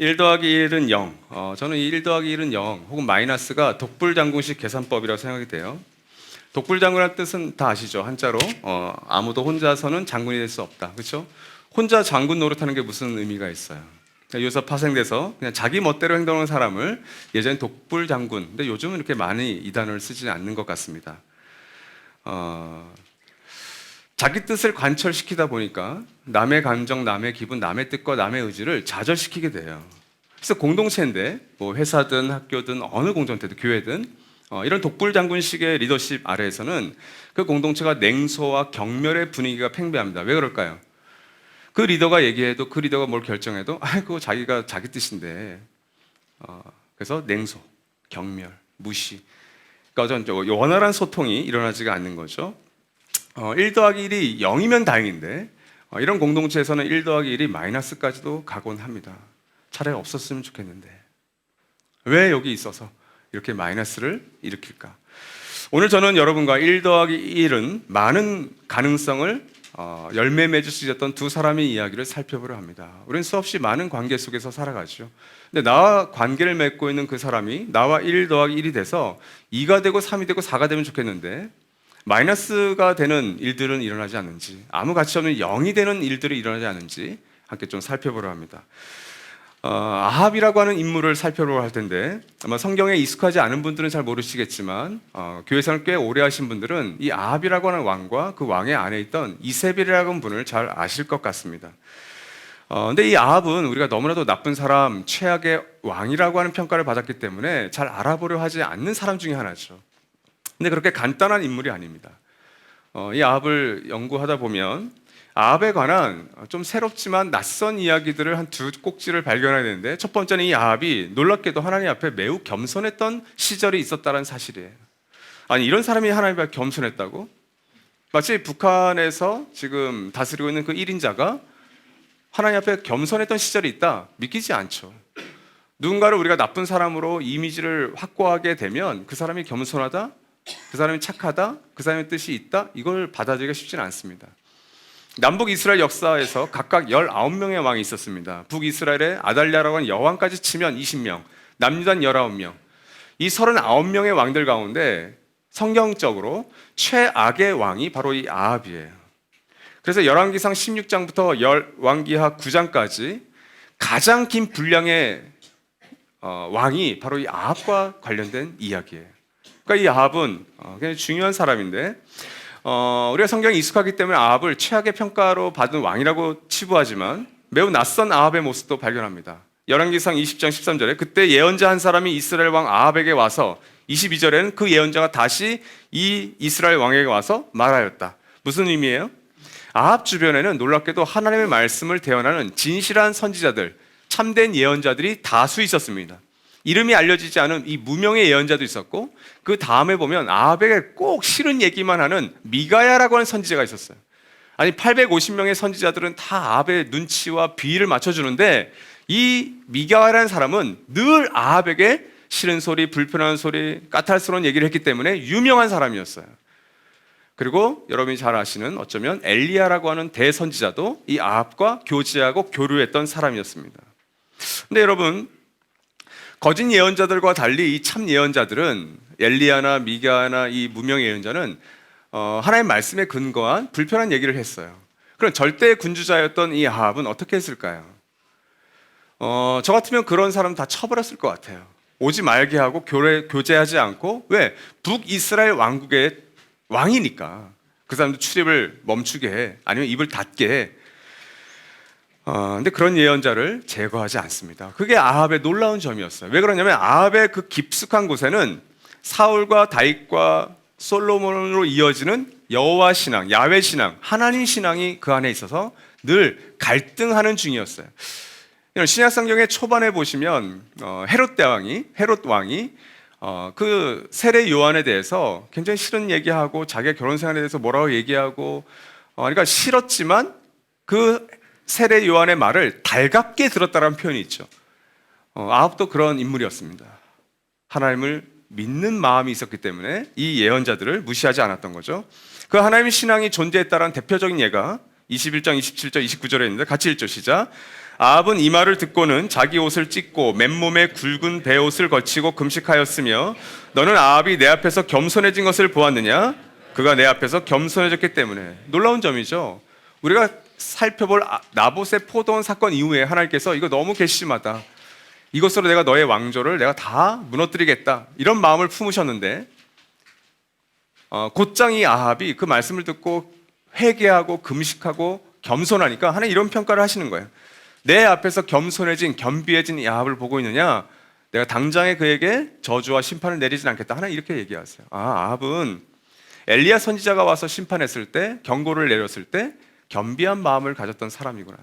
1 더하기 1은 0. 저는 이 1 더하기 1은 0 혹은 마이너스가 독불장군식 계산법이라고 생각이 돼요. 독불장군이라는 뜻은 다 아시죠? 한자로 아무도 혼자서는 장군이 될 수 없다. 그렇죠? 혼자 장군 노릇하는 게 무슨 의미가 있어요? 여기서 파생돼서 그냥 자기 멋대로 행동하는 사람을 예전에 독불장군, 근데 요즘은 이렇게 많이 이 단어를 쓰지 않는 것 같습니다. 자기 뜻을 관철시키다 보니까 남의 감정, 남의 기분, 남의 뜻과 남의 의지를 좌절시키게 돼요. 그래서 공동체인데 뭐 회사든 학교든 어느 공동체든 교회든 이런 독불장군식의 리더십 아래에서는 그 공동체가 냉소와 경멸의 분위기가 팽배합니다. 왜 그럴까요? 그 리더가 얘기해도 그 리더가 뭘 결정해도 그거 자기가 자기 뜻인데 그래서 냉소, 경멸, 무시. 그러니까 원활한 소통이 일어나지가 않는 거죠. 1 더하기 1이 0이면 다행인데 이런 공동체에서는 1 더하기 1이 마이너스까지도 가곤 합니다. 차라리 없었으면 좋겠는데 왜 여기 있어서 이렇게 마이너스를 일으킬까? 오늘 저는 여러분과 1 더하기 1은 많은 가능성을 열매 맺을 수 있었던 두 사람의 이야기를 살펴보려 합니다. 우리는 수없이 많은 관계 속에서 살아가죠. 근데 나와 관계를 맺고 있는 그 사람이 나와 1 더하기 1이 돼서 2가 되고 3이 되고 4가 되면 좋겠는데 마이너스가 되는 일들은 일어나지 않는지, 아무 가치 없는 0이 되는 일들이 일어나지 않는지 함께 좀 살펴보려 합니다. 아합이라고 하는 인물을 살펴보려 할 텐데 아마 성경에 익숙하지 않은 분들은 잘 모르시겠지만 교회 생활 꽤 오래 하신 분들은 이 아합이라고 하는 왕과 그 왕의 안에 있던 이세벨이라고 하는 분을 잘 아실 것 같습니다. 근데 이 아합은 우리가 너무나도 나쁜 사람, 최악의 왕이라고 하는 평가를 받았기 때문에 잘 알아보려 하지 않는 사람 중에 하나죠. 근데 그렇게 간단한 인물이 아닙니다. 이 아합을 연구하다 보면 아합에 관한 좀 새롭지만 낯선 이야기들을 한 두 꼭지를 발견해야 되는데, 첫 번째는 이 아합이 놀랍게도 하나님 앞에 매우 겸손했던 시절이 있었다는 사실이에요. 아니, 이런 사람이 하나님 앞에 겸손했다고? 마치 북한에서 지금 다스리고 있는 그 1인자가 하나님 앞에 겸손했던 시절이 있다? 믿기지 않죠. 누군가를 우리가 나쁜 사람으로 이미지를 확고하게 되면 그 사람이 겸손하다? 그 사람이 착하다? 그 사람의 뜻이 있다? 이걸 받아들이기가 쉽지는 않습니다. 남북 이스라엘 역사에서 각각 19명의 왕이 있었습니다. 북이스라엘의 아달랴라고 하는 여왕까지 치면 20명, 남유다는 19명. 이 39명의 왕들 가운데 성경적으로 최악의 왕이 바로 이 아합이에요. 그래서 열왕기상 16장부터 열왕기하 9장까지 가장 긴 분량의 왕이 바로 이 아합과 관련된 이야기예요. 그러니까 이 아합은 굉장히 중요한 사람인데 우리가 성경에 익숙하기 때문에 아합을 최악의 평가로 받은 왕이라고 치부하지만 매우 낯선 아합의 모습도 발견합니다. 열왕기상 20장 13절에 그때 예언자 한 사람이 이스라엘 왕 아합에게 와서, 22절에는 그 예언자가 다시 이 이스라엘 왕에게 와서 말하였다. 무슨 의미예요? 아합 주변에는 놀랍게도 하나님의 말씀을 대언하는 진실한 선지자들, 참된 예언자들이 다수 있었습니다. 이름이 알려지지 않은 이 무명의 예언자도 있었고, 그 다음에 보면 아합에게 꼭 싫은 얘기만 하는 미가야라고 하는 선지자가 있었어요. 아니, 850명의 선지자들은 다 아합의 눈치와 비위를 맞춰주는데 이 미가야라는 사람은 늘 아합에게 싫은 소리, 불편한 소리, 까탈스러운 얘기를 했기 때문에 유명한 사람이었어요. 그리고 여러분이 잘 아시는 어쩌면 엘리야라고 하는 대선지자도 이 아합과 교제하고 교류했던 사람이었습니다. 근데 여러분, 거짓 예언자들과 달리 이 참 예언자들은, 엘리야나 미가나 이 무명 예언자는 하나님의 말씀에 근거한 불편한 얘기를 했어요. 그럼 절대 군주자였던 이 아합은 어떻게 했을까요? 저 같으면 그런 사람 다 쳐버렸을 것 같아요. 오지 말게 하고 교제하지 않고, 왜? 북이스라엘 왕국의 왕이니까 그 사람도 출입을 멈추게 해, 아니면 입을 닫게 해. 근데 그런 예언자를 제거하지 않습니다. 그게 아합의 놀라운 점이었어요. 왜 그러냐면 아합의 그 깊숙한 곳에는 사울과 다윗과 솔로몬으로 이어지는 여호와 신앙, 야훼 신앙, 하나님 신앙이 그 안에 있어서 늘 갈등하는 중이었어요. 신약 성경의 초반에 보시면 헤롯 왕이 그 세례 요한에 대해서 굉장히 싫은 얘기하고 자기의 결혼 생활에 대해서 뭐라고 얘기하고, 그러니까 싫었지만 그 세례 요한의 말을 달갑게 들었다라는 표현이 있죠. 아합도 그런 인물이었습니다. 하나님을 믿는 마음이 있었기 때문에 이 예언자들을 무시하지 않았던 거죠. 그 하나님의 신앙이 존재했다는 대표적인 예가 21장 27절 29절에 있는데 같이 읽죠. 시작. 아합은 이 말을 듣고는 자기 옷을 찢고 맨몸에 굵은 베옷을 거치고 금식하였으며 너는 아합이 내 앞에서 겸손해진 것을 보았느냐? 그가 내 앞에서 겸손해졌기 때문에. 놀라운 점이죠. 우리가 살펴볼 나봇의 포도원 사건 이후에 하나님께서 이거 너무 괘씸하다, 이것으로 내가 너의 왕조를 내가 다 무너뜨리겠다, 이런 마음을 품으셨는데 곧장 이 아합이 그 말씀을 듣고 회개하고 금식하고 겸손하니까 하나님 이런 평가를 하시는 거예요. 내 앞에서 겸손해진 겸비해진 이 아합을 보고 있느냐? 내가 당장에 그에게 저주와 심판을 내리진 않겠다. 하나님 이렇게 얘기하세요. 아합은 엘리야 선지자가 와서 심판했을 때, 경고를 내렸을 때 겸비한 마음을 가졌던 사람이구나.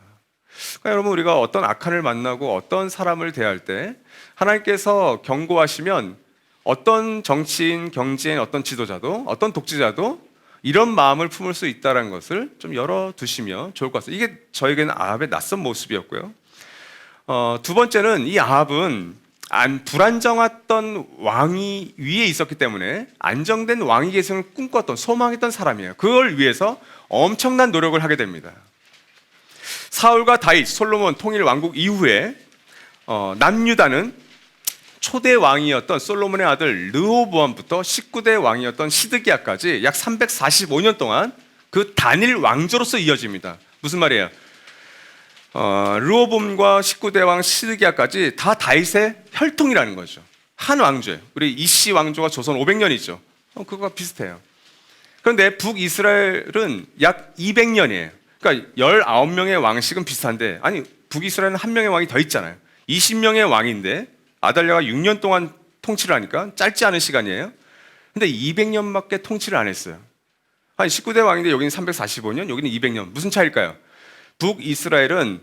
그러니까 여러분, 우리가 어떤 악한을 만나고 어떤 사람을 대할 때 하나님께서 경고하시면 어떤 정치인, 경제인, 어떤 지도자도, 어떤 독재자도 이런 마음을 품을 수 있다는 것을 좀 열어두시면 좋을 것 같습니다. 이게 저에게는 아합의 낯선 모습이었고요. 두 번째는 이 아합은 불안정했던 왕이 위에 있었기 때문에 안정된 왕위 계승을 꿈꿨던, 소망했던 사람이에요. 그걸 위해서 엄청난 노력을 하게 됩니다. 사울과 다윗, 솔로몬 통일 왕국 이후에 남유다는 초대 왕이었던 솔로몬의 아들 르호보암부터 19대 왕이었던 시드기야까지 약 345년 동안 그 단일 왕조로서 이어집니다. 무슨 말이에요? 르호보암과 19대 왕 시드기야까지 다 다윗의 혈통이라는 거죠. 한 왕조예요. 우리 이씨 왕조가 조선 500년이죠. 그거가 비슷해요. 그런데 북이스라엘은 약 200년이에요. 그러니까 19명의 왕씩은 비슷한데, 아니 북이스라엘은 한 명의 왕이 더 있잖아요. 20명의 왕인데 아달랴가 6년 동안 통치를 하니까 짧지 않은 시간이에요. 근데 200년밖에 통치를 안 했어요. 아니 19대 왕인데 여기는 345년, 여기는 200년. 무슨 차이일까요? 북이스라엘은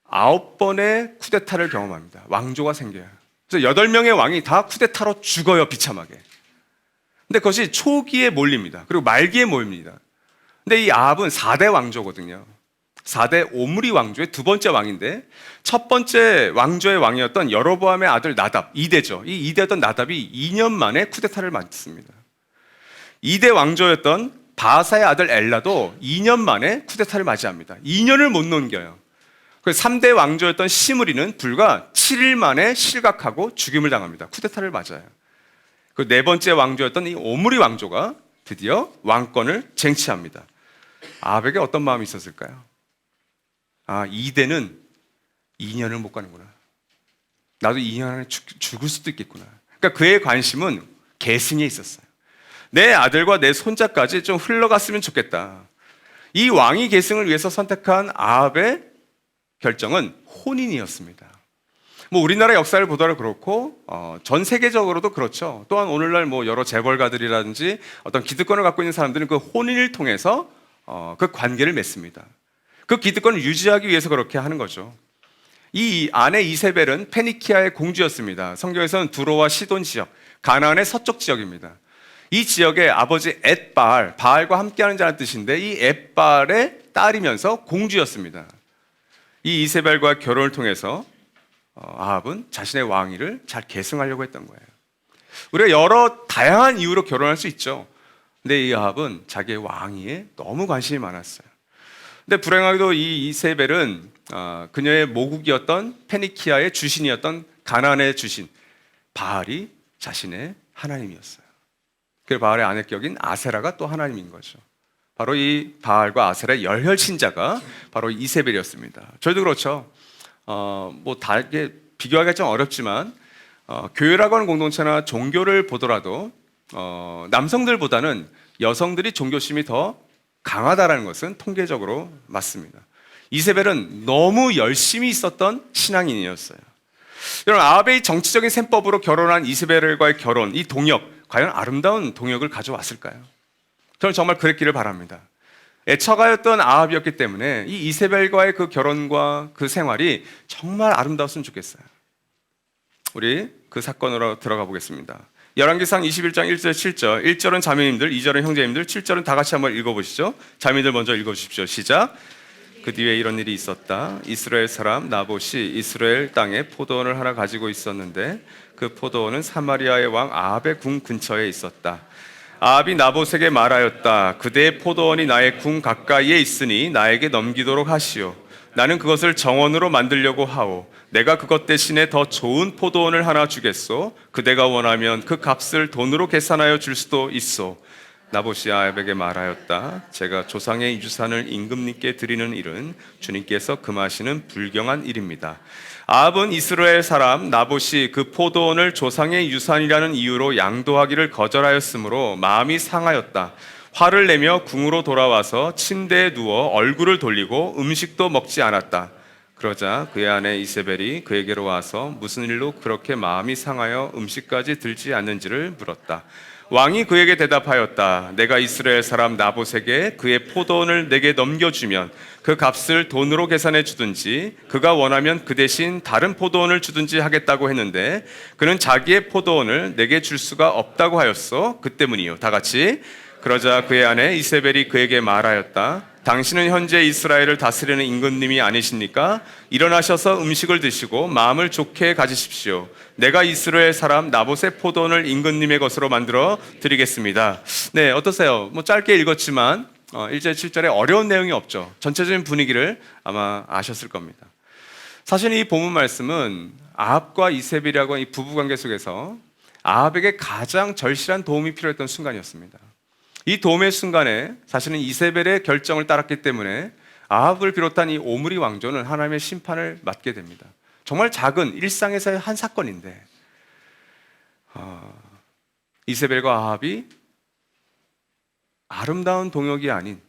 9번의 쿠데타를 경험합니다. 왕조가 생겨요. 그래서 8명의 왕이 다 쿠데타로 죽어요, 비참하게. 근데 그것이 초기에 몰립니다. 그리고 말기에 몰립니다. 근데 이 아합은 4대 왕조거든요. 4대 오므리 왕조의 두 번째 왕인데, 첫 번째 왕조의 왕이었던 여로보암의 아들 나답, 2대죠. 이 2대였던 나답이 2년 만에 쿠데타를 맞습니다. 2대 왕조였던 바사의 아들 엘라도 2년 만에 쿠데타를 맞이합니다. 2년을 못 넘겨요. 3대 왕조였던 시므리는 불과 7일 만에 실각하고 죽임을 당합니다. 쿠데타를 맞아요. 그 네 번째 왕조였던 이 오므리 왕조가 드디어 왕권을 쟁취합니다. 아합에게 어떤 마음이 있었을까요? 2대는 2년을 못 가는구나. 나도 2년 안에 죽을 수도 있겠구나. 그러니까 그의 관심은 계승에 있었어요. 내 아들과 내 손자까지 좀 흘러갔으면 좋겠다. 이 왕위 계승을 위해서 선택한 아합의 결정은 혼인이었습니다. 우리나라 역사를 보더라도 그렇고 전 세계적으로도 그렇죠. 또한 오늘날 여러 재벌가들이라든지 어떤 기득권을 갖고 있는 사람들은 그 혼인을 통해서 그 관계를 맺습니다. 그 기득권을 유지하기 위해서 그렇게 하는 거죠. 이 아내 이세벨은 페니키아의 공주였습니다. 성경에서는 두로와 시돈 지역, 가나안의 서쪽 지역입니다. 이 지역의 아버지 엣바알, 바알과 함께하는 자라는 뜻인데, 이 엣바알의 딸이면서 공주였습니다. 이 이세벨과 결혼을 통해서 아합은 자신의 왕위를 잘 계승하려고 했던 거예요. 우리가 여러 다양한 이유로 결혼할 수 있죠. 근데 이 아합은 자기의 왕위에 너무 관심이 많았어요. 근데 불행하게도 이 이세벨은 그녀의 모국이었던 페니키아의 주신이었던 가나안의 주신 바알이 자신의 하나님이었어요. 그 바알의 아내 격인 아세라가 또 하나님인 거죠. 바로 이 바알과 아세라의 열혈 신자가 바로 이세벨이었습니다. 저희도 그렇죠. 다르게 비교하기가 좀 어렵지만 교회라고 하는 공동체나 종교를 보더라도 남성들보다는 여성들이 종교심이 더 강하다라는 것은 통계적으로 맞습니다. 이세벨은 너무 열심히 있었던 신앙인이었어요. 여러분, 아합의 정치적인 셈법으로 결혼한 이세벨과의 결혼, 이 동역, 과연 아름다운 동역을 가져왔을까요? 저는 정말 그랬기를 바랍니다. 애처가였던 아합이었기 때문에 이 이세벨과의 그 결혼과 그 생활이 정말 아름다웠으면 좋겠어요. 우리 그 사건으로 들어가 보겠습니다. 열왕기상 21장 1절 7절, 1절은 자매님들, 2절은 형제님들, 7절은 다 같이 한번 읽어보시죠. 자매님들 먼저 읽어주십시오. 시작. 그 뒤에 이런 일이 있었다. 이스라엘 사람 나봇이 이스라엘 땅에 포도원을 하나 가지고 있었는데 그 포도원은 사마리아의 왕 아합의 궁 근처에 있었다. 아합이 나봇에게 말하였다. 그대의 포도원이 나의 궁 가까이에 있으니 나에게 넘기도록 하시오. 나는 그것을 정원으로 만들려고 하오. 내가 그것 대신에 더 좋은 포도원을 하나 주겠소. 그대가 원하면 그 값을 돈으로 계산하여 줄 수도 있소. 나봇이 아합에게 말하였다. 제가 조상의 유산을 임금님께 드리는 일은 주님께서 금하시는 불경한 일입니다. 아합은 이스라엘 사람 나봇이 그 포도원을 조상의 유산이라는 이유로 양도하기를 거절하였으므로 마음이 상하였다. 화를 내며 궁으로 돌아와서 침대에 누워 얼굴을 돌리고 음식도 먹지 않았다. 그러자 그의 아내 이세벨이 그에게로 와서 무슨 일로 그렇게 마음이 상하여 음식까지 들지 않는지를 물었다. 왕이 그에게 대답하였다. 내가 이스라엘 사람 나봇에게 그의 포도원을 내게 넘겨주면 그 값을 돈으로 계산해 주든지 그가 원하면 그 대신 다른 포도원을 주든지 하겠다고 했는데 그는 자기의 포도원을 내게 줄 수가 없다고 하였어. 그 때문이요. 다 같이. 그러자 그의 아내 이세벨이 그에게 말하였다. 당신은 현재 이스라엘을 다스리는 임금님이 아니십니까? 일어나셔서 음식을 드시고 마음을 좋게 가지십시오. 내가 이스라엘 사람 나봇의 포도원을 임금님의 것으로 만들어 드리겠습니다. 네, 어떠세요? 뭐 짧게 읽었지만 1절 7절에 어려운 내용이 없죠. 전체적인 분위기를 아마 아셨을 겁니다. 사실 이 본문 말씀은 아합과 이세벨이라고 이 부부관계 속에서 아합에게 가장 절실한 도움이 필요했던 순간이었습니다. 이 도움의 순간에 사실은 이세벨의 결정을 따랐기 때문에 아합을 비롯한 이 오므리 왕조는 하나님의 심판을 맞게 됩니다. 정말 작은 일상에서의 한 사건인데 이세벨과 아합이 아름다운 동역이 아닌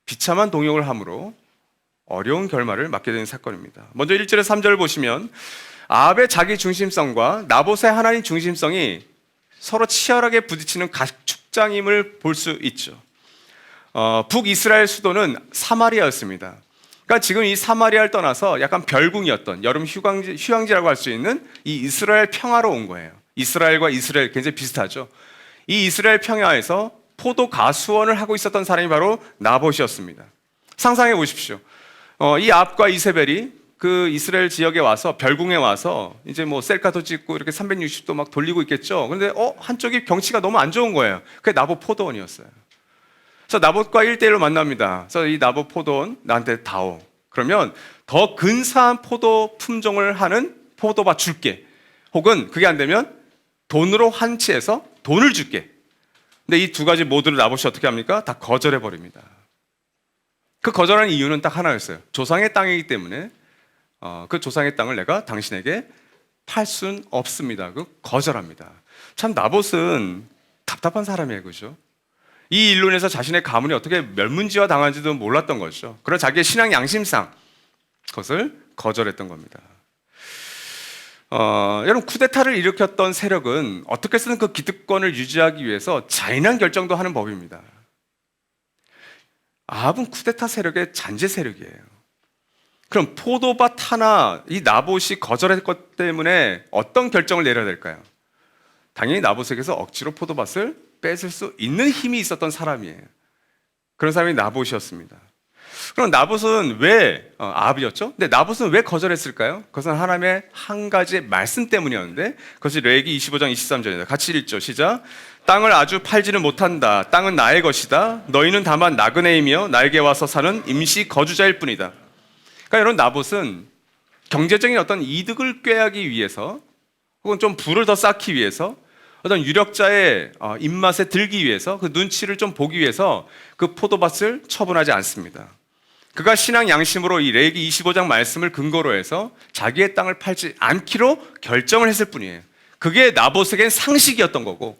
비참한 동역을 함으로 어려운 결말을 맞게 되는 사건입니다. 먼저 1절에 3절을 보시면 아합의 자기 중심성과 나봇의 하나님 중심성이 서로 치열하게 부딪히는 가축장임을 볼 수 있죠. 북이스라엘 수도는 사마리아였습니다. 그러니까 지금 이 사마리아를 떠나서 약간 별궁이었던 여름 휴양지라고 할 수 있는 이 이스라엘 평화로 온 거예요. 이스라엘과 이스라엘 굉장히 비슷하죠. 이 이스라엘 평야에서 포도 가수원을 하고 있었던 사람이 바로 나봇이었습니다. 상상해 보십시오. 이 아합과 이세벨이 그 이스라엘 지역에 와서 별궁에 와서 이제 뭐 셀카도 찍고 이렇게 360도 막 돌리고 있겠죠. 그런데 한쪽이 경치가 너무 안 좋은 거예요. 그게 나봇 포도원이었어요. 그래서 나봇과 1대1로 만납니다. 그래서 이 나봇 포도원 나한테 다오. 그러면 더 근사한 포도 품종을 하는 포도밭 줄게. 혹은 그게 안 되면 돈으로 환치해서 돈을 줄게. 근데 이 두 가지 모두를 나봇이 어떻게 합니까? 다 거절해 버립니다. 그 거절하는 이유는 딱 하나였어요. 조상의 땅이기 때문에 그 조상의 땅을 내가 당신에게 팔 수는 없습니다. 그 거절합니다. 참 나봇은 답답한 사람이에요, 그죠? 이 일로 인해서 자신의 가문이 어떻게 멸문지화 당한지도 몰랐던 거죠. 그런 자기의 신앙 양심상 그것을 거절했던 겁니다. 여러분 쿠데타를 일으켰던 세력은 어떻게 해서든 그 기득권을 유지하기 위해서 잔인한 결정도 하는 법입니다. 아합은 쿠데타 세력의 잔재 세력이에요. 그럼 포도밭 하나 이 나봇이 거절했 것 때문에 어떤 결정을 내려야 될까요? 당연히 나봇에게서 억지로 포도밭을 뺏을 수 있는 힘이 있었던 사람이에요. 그런 사람이 나봇이었습니다. 그럼 나봇은 왜 아합이었죠? 근데 나봇은 왜 거절했을까요? 그것은 하나님의 한 가지 말씀 때문이었는데 그것이 레위기 25장 23절입니다. 같이 읽죠. 시작. 땅을 아주 팔지는 못한다. 땅은 나의 것이다. 너희는 다만 나그네이며 나에게 와서 사는 임시 거주자일 뿐이다. 그러니까 여러분 나봇은 경제적인 어떤 이득을 꾀하기 위해서 혹은 좀 부를 더 쌓기 위해서 어떤 유력자의 입맛에 들기 위해서 그 눈치를 좀 보기 위해서 그 포도밭을 처분하지 않습니다. 그가 신앙 양심으로 이 레위기 25장 말씀을 근거로 해서 자기의 땅을 팔지 않기로 결정을 했을 뿐이에요. 그게 나봇에겐 상식이었던 거고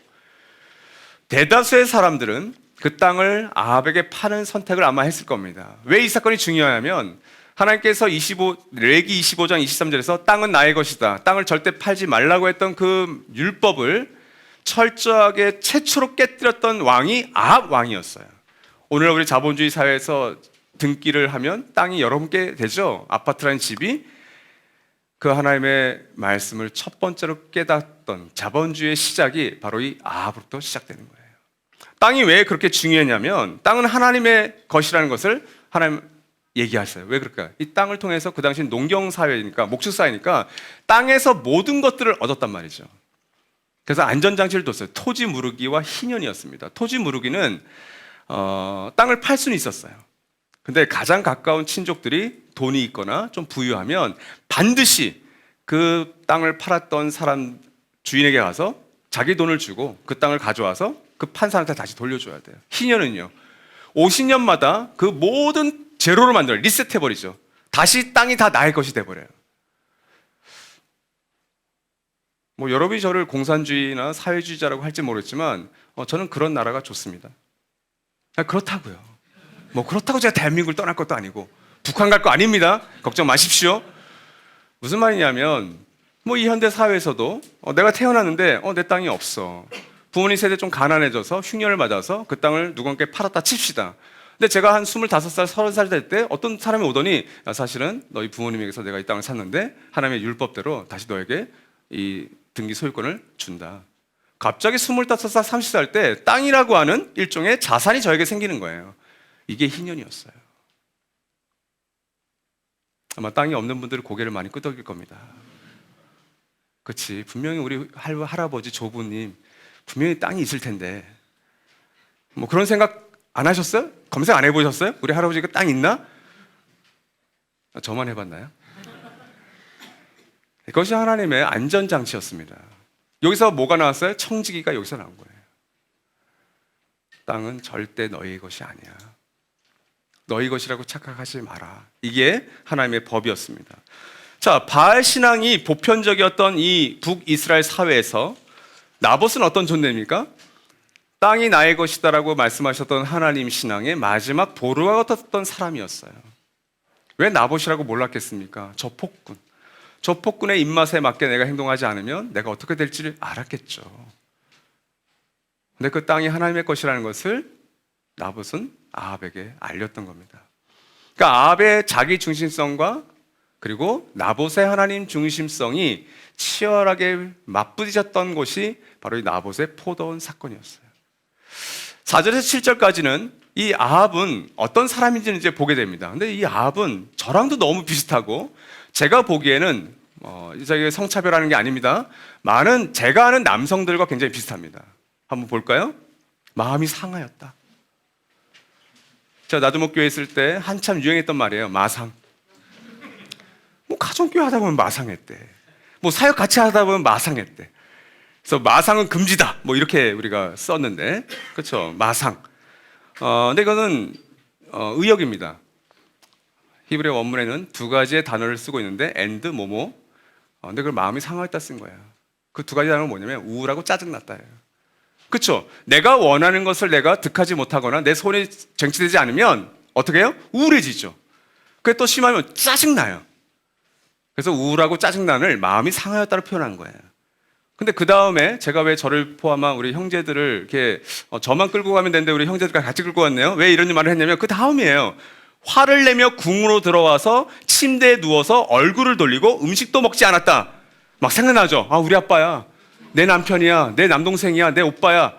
대다수의 사람들은 그 땅을 아합에게 파는 선택을 아마 했을 겁니다. 왜 이 사건이 중요하냐면 하나님께서 레위기 25장 23절에서 땅은 나의 것이다. 땅을 절대 팔지 말라고 했던 그 율법을 철저하게 최초로 깨뜨렸던 왕이 아합 왕이었어요. 오늘 우리 자본주의 사회에서 등기를 하면 땅이 여러 군데 되죠. 아파트라는 집이 그 하나님의 말씀을 첫 번째로 깨닫던 자본주의의 시작이 바로 이 아합으로부터 시작되는 거예요. 땅이 왜 그렇게 중요했냐면 땅은 하나님의 것이라는 것을 하나님 얘기하셨어요. 왜 그럴까요? 이 땅을 통해서 그 당시 농경사회니까 목축사회니까 땅에서 모든 것들을 얻었단 말이죠. 그래서 안전장치를 뒀어요. 토지 무르기와 희년이었습니다. 토지 무르기는 땅을 팔 수는 있었어요. 근데 가장 가까운 친족들이 돈이 있거나 좀 부유하면 반드시 그 땅을 팔았던 사람 주인에게 가서 자기 돈을 주고 그 땅을 가져와서 그 판 사람한테 다시 돌려줘야 돼요. 희년은요, 50년마다 그 모든 제로를 만들어요. 리셋해버리죠. 다시 땅이 다 나의 것이 돼버려요. 뭐 여러분이 저를 공산주의나 사회주의자라고 할지 모르겠지만 저는 그런 나라가 좋습니다. 그렇다고요. 뭐 그렇다고 제가 대한민국을 떠날 것도 아니고 북한 갈 거 아닙니다. 걱정 마십시오. 무슨 말이냐면 뭐 이 현대 사회에서도 내가 태어났는데 내 땅이 없어. 부모님 세대 좀 가난해져서 흉년을 맞아서 그 땅을 누군가께 팔았다 칩시다. 근데 제가 한 25살, 30살 될 때 어떤 사람이 오더니 사실은 너희 부모님에게서 내가 이 땅을 샀는데 하나님의 율법대로 다시 너에게 이 등기 소유권을 준다. 갑자기 25살, 30살 때 땅이라고 하는 일종의 자산이 저에게 생기는 거예요. 이게 희년이었어요. 아마 땅이 없는 분들은 고개를 많이 끄덕일 겁니다. 그렇지, 분명히 우리 할아버지, 조부님 분명히 땅이 있을 텐데 뭐 그런 생각 안 하셨어요? 검색 안 해보셨어요? 우리 할아버지가 땅 있나? 저만 해봤나요? 이것이 하나님의 안전장치였습니다. 여기서 뭐가 나왔어요? 청지기가 여기서 나온 거예요. 땅은 절대 너희 것이 아니야. 너희 것이라고 착각하지 마라. 이게 하나님의 법이었습니다. 자, 바알 신앙이 보편적이었던 이 북이스라엘 사회에서 나봇은 어떤 존재입니까? 땅이 나의 것이다라고 말씀하셨던 하나님 신앙의 마지막 보루와 같았던 사람이었어요. 왜 나봇이라고 몰랐겠습니까? 저 폭군. 저 폭군의 입맛에 맞게 내가 행동하지 않으면 내가 어떻게 될지를 알았겠죠. 근데 그 땅이 하나님의 것이라는 것을 나봇은 아합에게 알렸던 겁니다. 그러니까 아합의 자기 중심성과 그리고 나봇의 하나님 중심성이 치열하게 맞부딪혔던 것이 바로 이 나봇의 포도원 사건이었어요. 4절에서 7절까지는 이 아합은 어떤 사람인지는 이제 보게 됩니다. 근데 이 아합은 저랑도 너무 비슷하고 제가 보기에는 이제 성차별하는 게 아닙니다. 많은 제가 아는 남성들과 굉장히 비슷합니다. 한번 볼까요? 마음이 상하였다. 제가 나두목교회 있을 때 한참 유행했던 말이에요. 마상. 뭐 가정교회 하다 보면 마상했대. 뭐 사역 같이 하다 보면 마상했대. 그래서 마상은 금지다. 뭐 이렇게 우리가 썼는데, 그렇죠? 마상. 근데 이거는 의역입니다. 히브리 원문에는 두 가지의 단어를 쓰고 있는데 and 뭐뭐. 근데 그걸 마음이 상하였다 쓴 거예요. 그 두 가지 단어는 뭐냐면 우울하고 짜증났다예요. 그렇죠? 내가 원하는 것을 내가 득하지 못하거나 내 손에 쟁취되지 않으면 어떻게 해요? 우울해지죠. 그게 또 심하면 짜증나요. 그래서 우울하고 짜증난을 마음이 상하였다로 표현한 거예요. 근데 그 다음에 제가 왜 저를 포함한 우리 형제들을 이렇게 저만 끌고 가면 되는데 우리 형제들과 같이 끌고 왔네요. 왜 이런 말을 했냐면 그 다음이에요. 화를 내며 궁으로 들어와서 침대에 누워서 얼굴을 돌리고 음식도 먹지 않았다. 막 생각나죠? 아, 우리 아빠야. 내 남편이야. 내 남동생이야. 내 오빠야.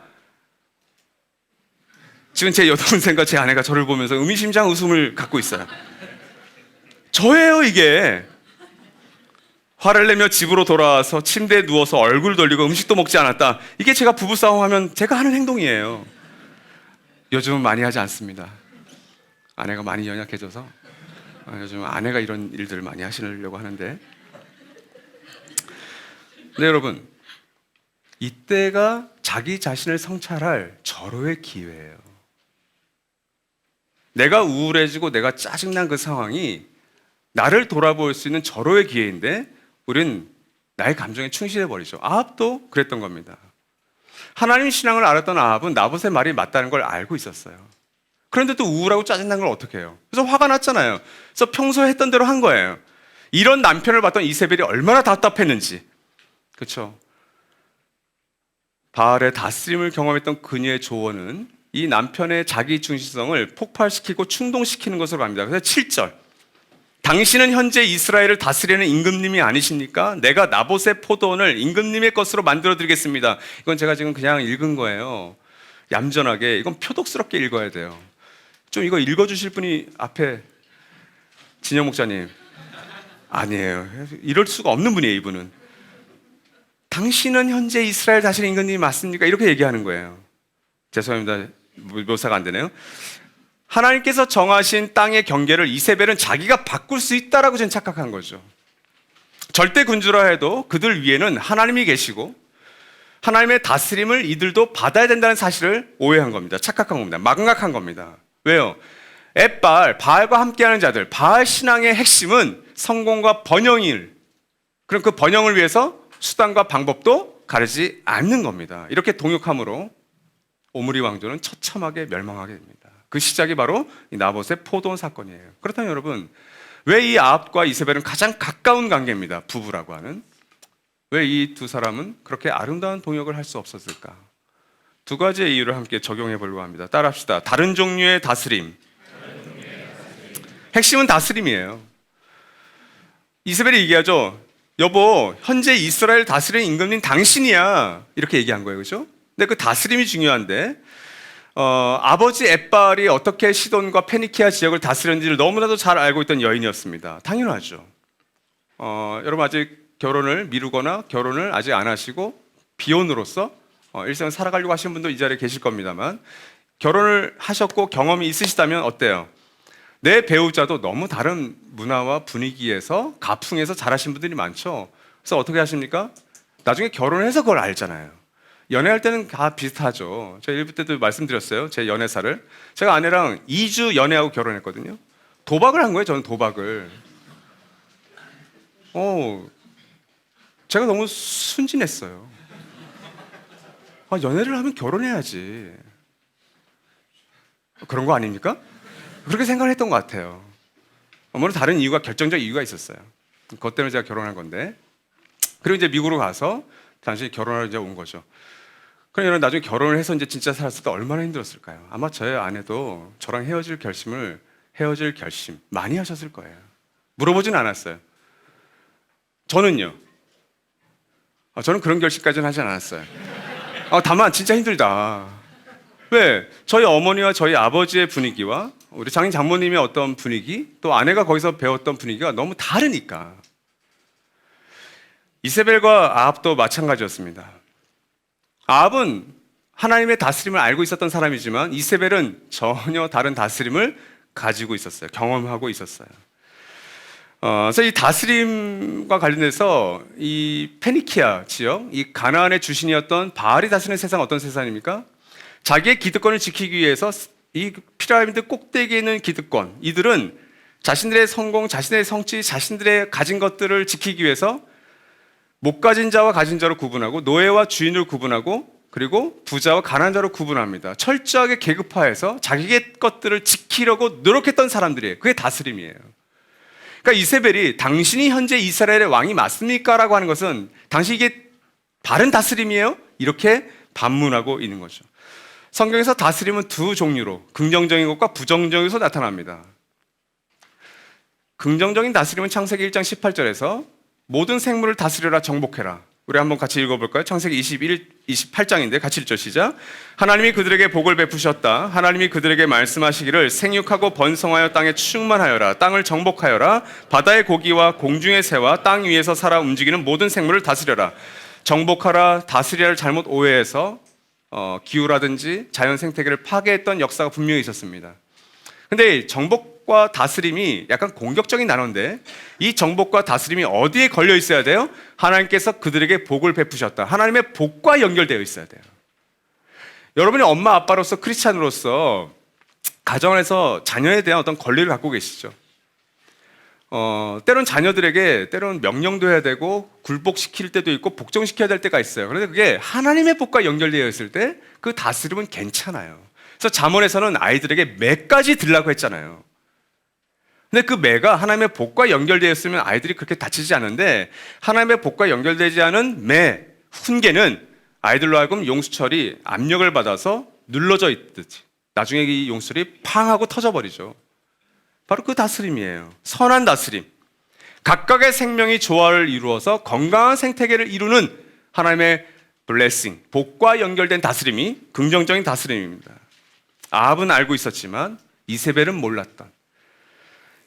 지금 제 여동생과 제 아내가 저를 보면서 의미심장 웃음을 갖고 있어요. 저예요, 이게. 화를 내며 집으로 돌아와서 침대에 누워서 얼굴 돌리고 음식도 먹지 않았다. 이게 제가 부부싸움 하면 제가 하는 행동이에요. 요즘은 많이 하지 않습니다. 아내가 많이 연약해져서 요즘 아내가 이런 일들을 많이 하시려고 하는데. 네, 여러분. 이때가 자기 자신을 성찰할 절호의 기회예요. 내가 우울해지고 내가 짜증난 그 상황이 나를 돌아볼 수 있는 절호의 기회인데 우린 나의 감정에 충실해버리죠. 아합도 그랬던 겁니다. 하나님 신앙을 알았던 아합은 나봇의 말이 맞다는 걸 알고 있었어요. 그런데 또 우울하고 짜증난 걸 어떻게 해요? 그래서 화가 났잖아요. 그래서 평소에 했던 대로 한 거예요. 이런 남편을 봤던 이세벨이 얼마나 답답했는지. 그렇죠? 바알의 다스림을 경험했던 그녀의 조언은 이 남편의 자기 중심성을 폭발시키고 충동시키는 것으로 갑니다. 그래서 7절. 당신은 현재 이스라엘을 다스리는 임금님이 아니십니까? 내가 나봇의 포도원을 임금님의 것으로 만들어드리겠습니다. 이건 제가 지금 그냥 읽은 거예요. 얌전하게. 이건 표독스럽게 읽어야 돼요. 좀 이거 읽어주실 분이 앞에 진영 목사님. 아니에요. 이럴 수가 없는 분이에요, 이분은. 당신은 현재 이스라엘 다스리는 임금님이 맞습니까? 이렇게 얘기하는 거예요. 죄송합니다. 묘사가 안 되네요. 하나님께서 정하신 땅의 경계를 이세벨은 자기가 바꿀 수 있다라고 저는 착각한 거죠. 절대 군주라 해도 그들 위에는 하나님이 계시고 하나님의 다스림을 이들도 받아야 된다는 사실을 오해한 겁니다. 착각한 겁니다. 망각한 겁니다. 왜요? 바알과 함께하는 자들, 바알 신앙의 핵심은 성공과 번영일, 그럼 그 번영을 위해서 수단과 방법도 가리지 않는 겁니다. 이렇게 동역함으로 오므리 왕조는 처참하게 멸망하게 됩니다. 그 시작이 바로 이 나봇의 포도원 사건이에요. 그렇다면 여러분, 왜 이 아합과 이세벨은 가장 가까운 관계입니다. 부부라고 하는. 왜 이 두 사람은 그렇게 아름다운 동역을 할 수 없었을까? 두 가지의 이유를 함께 적용해 보려고 합니다. 따라합시다. 다른 종류의 다스림. 핵심은 다스림이에요. 이세벨이 얘기하죠. 여보, 현재 이스라엘 다스리는 임금님 당신이야. 이렇게 얘기한 거예요. 그죠? 근데 그 다스림이 중요한데, 아버지 엣바알이 어떻게 시돈과 페니키아 지역을 다스렸는지를 너무나도 잘 알고 있던 여인이었습니다. 당연하죠. 여러분 아직 결혼을 미루거나 결혼을 아직 안 하시고 비혼으로서 일생을 살아가려고 하시는 분도 이 자리에 계실 겁니다만, 결혼을 하셨고 경험이 있으시다면 어때요? 내 배우자도 너무 다른 문화와 분위기에서 가풍에서 자라신 분들이 많죠. 그래서 어떻게 하십니까? 나중에 결혼해서 그걸 알잖아요. 연애할 때는 다 비슷하죠. 제가 1부 때도 말씀드렸어요. 제 연애사를. 제가 아내랑 2주 연애하고 결혼했거든요. 도박을 한 거예요. 저는 도박을. 제가 너무 순진했어요. 연애를 하면 결혼해야지. 그런 거 아닙니까? 그렇게 생각을 했던 것 같아요. 물론 다른 이유가, 결정적 이유가 있었어요. 그것 때문에 제가 결혼한 건데. 그리고 이제 미국으로 가서 당신이 결혼하러 이제 온 거죠. 그럼 여러분 나중에 결혼을 해서 이제 진짜 살았을 때 얼마나 힘들었을까요? 아마 저의 아내도 저랑 헤어질 결심 많이 하셨을 거예요. 물어보진 않았어요. 저는요. 저는 그런 결심까지는 하지 않았어요. 다만 진짜 힘들다. 왜? 저희 어머니와 저희 아버지의 분위기와 우리 장인 장모님의 어떤 분위기, 또 아내가 거기서 배웠던 분위기가 너무 다르니까. 이세벨과 아합도 마찬가지였습니다. 아합은 하나님의 다스림을 알고 있었던 사람이지만 이세벨은 전혀 다른 다스림을 가지고 있었어요. 경험하고 있었어요. 그래서 이 다스림과 관련해서 이 페니키아 지역, 이 가나안의 주신이었던 바알이 다스리는 세상은 어떤 세상입니까? 자기의 기득권을 지키기 위해서 이 피라미드 꼭대기에 있는 기득권, 이들은 자신들의 성공, 자신들의 성취, 자신들의 가진 것들을 지키기 위해서 못 가진 자와 가진 자로 구분하고 노예와 주인을 구분하고 그리고 부자와 가난한 자로 구분합니다. 철저하게 계급화해서 자기의 것들을 지키려고 노력했던 사람들이에요. 그게 다스림이에요. 그러니까 이세벨이 당신이 현재 이스라엘의 왕이 맞습니까? 라고 하는 것은 당신 이게 바른 다스림이에요? 이렇게 반문하고 있는 거죠. 성경에서 다스림은 두 종류로 긍정적인 것과 부정적인 것으로 나타납니다. 긍정적인 다스림은 창세기 1장 18절에서 모든 생물을 다스려라 정복해라. 우리 한번 같이 읽어볼까요? 창세기 28장인데 같이 읽죠. 시작. 하나님이 그들에게 복을 베푸셨다. 하나님이 그들에게 말씀하시기를 생육하고 번성하여 땅에 충만하여라. 땅을 정복하여라. 바다의 고기와 공중의 새와 땅 위에서 살아 움직이는 모든 생물을 다스려라. 정복하라, 다스리라를 잘못 오해해서 기후라든지 자연 생태계를 파괴했던 역사가 분명히 있었습니다. 근데 정복과 다스림이 약간 공격적인 단어인데 이 정복과 다스림이 어디에 걸려 있어야 돼요? 하나님께서 그들에게 복을 베푸셨다. 하나님의 복과 연결되어 있어야 돼요. 여러분이 엄마 아빠로서 크리스찬으로서 가정에서 자녀에 대한 어떤 권리를 갖고 계시죠. 때론 자녀들에게 때론 명령도 해야 되고 굴복시킬 때도 있고 복종시켜야 될 때가 있어요. 그런데 그게 하나님의 복과 연결되어 있을 때 그 다스림은 괜찮아요. 그래서 잠언에서는 아이들에게 매까지 들라고 했잖아요. 근데 그 매가 하나님의 복과 연결되어 있으면 아이들이 그렇게 다치지 않는데 하나님의 복과 연결되지 않은 매, 훈계는 아이들로 하여금 용수철이 압력을 받아서 눌러져 있듯이 나중에 이 용수철이 팡 하고 터져버리죠. 바로 그 다스림이에요. 선한 다스림. 각각의 생명이 조화를 이루어서 건강한 생태계를 이루는 하나님의 블레싱, 복과 연결된 다스림이 긍정적인 다스림입니다. 아합은 알고 있었지만 이세벨은 몰랐던.